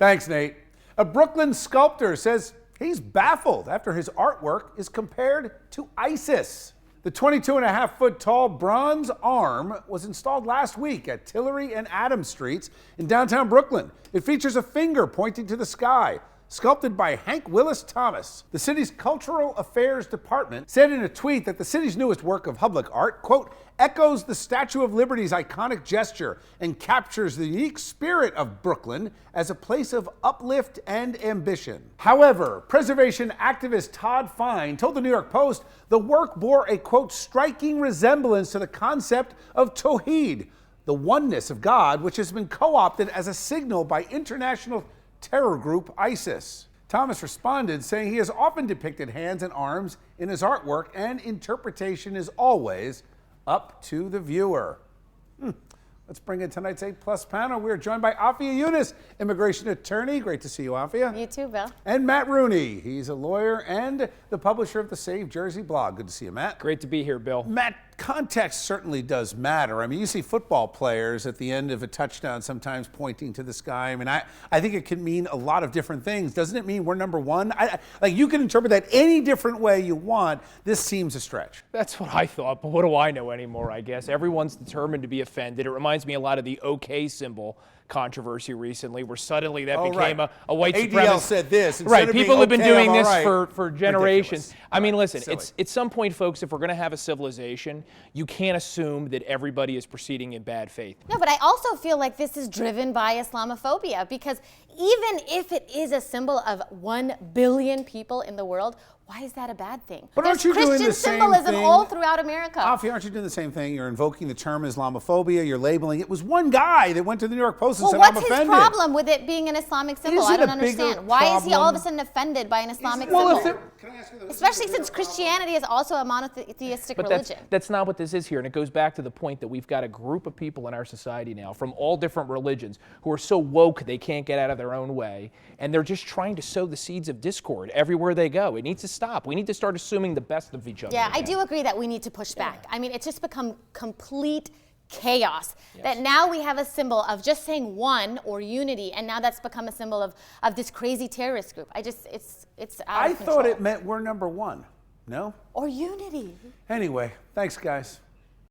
Thanks, Nate. A Brooklyn sculptor says he's baffled after his artwork is compared to ISIS. The 22.5-foot tall bronze arm was installed last week at Tillery and Adams Streets in downtown Brooklyn. It features a finger pointing to the sky, sculpted by Hank Willis Thomas. The city's Cultural Affairs Department said in a tweet that the city's newest work of public art, quote, echoes the Statue of Liberty's iconic gesture and captures the unique spirit of Brooklyn as a place of uplift and ambition. However, preservation activist Todd Fine told the New York Post the work bore a, quote, striking resemblance to the concept of Tawhid, the oneness of God, which has been co-opted as a signal by international terror group ISIS. Thomas responded, saying he has often depicted hands and arms in his artwork, and interpretation is always up to the viewer. Let's bring in tonight's A+ panel. We're joined by Afia Yunus, immigration attorney. Great to see you, Afia. You too, Bill. And Matt Rooney. He's a lawyer and the publisher of the Save Jersey blog. Good to see you, Matt. Great to be here, Bill. Matt, context certainly does matter. I mean, you see football players at the end of a touchdown sometimes pointing to the sky. I mean, I think it can mean a lot of different things. Doesn't it mean we're number one? Like, you can interpret that any different way you want. This seems a stretch. That's what I thought, but what do I know anymore, I guess? Everyone's determined to be offended. It reminds me a lot of the OK symbol controversy recently, where suddenly that became a white supremacist. ADL said this. Right, people have been doing this right. for generations. Ridiculous. I mean, listen, Silly. at some point, folks, if we're going to have a civilization, you can't assume that everybody is proceeding in bad faith. No, but I also feel like this is driven by Islamophobia, because even if it is a symbol of 1 billion people in the world, why is that a bad thing? But there's aren't you Christian doing the same symbolism thing? all throughout America. Afia, aren't you doing the same thing? You're invoking the term Islamophobia. You're labeling it. It was one guy that went to the New York Post and said, I'm offended. What's his problem with it being an Islamic symbol? I don't understand. Why is he all of a sudden offended by an Islamic symbol? Especially since Christianity is also a monotheistic religion. That's not what this is here, and it goes back to the point that we've got a group of people in our society now from all different religions who are so woke they can't get out of their own way, and they're just trying to sow the seeds of discord everywhere they go. It needs to stop. We need to start assuming the best of each other. Yeah, I do agree that we need to push back. I mean, it's just become complete chaos. Yes. That now we have a symbol of just saying one or unity, and now that's become a symbol of this crazy terrorist group. It's out of control. I thought it meant we're number one. No? Or unity. Anyway, thanks, guys.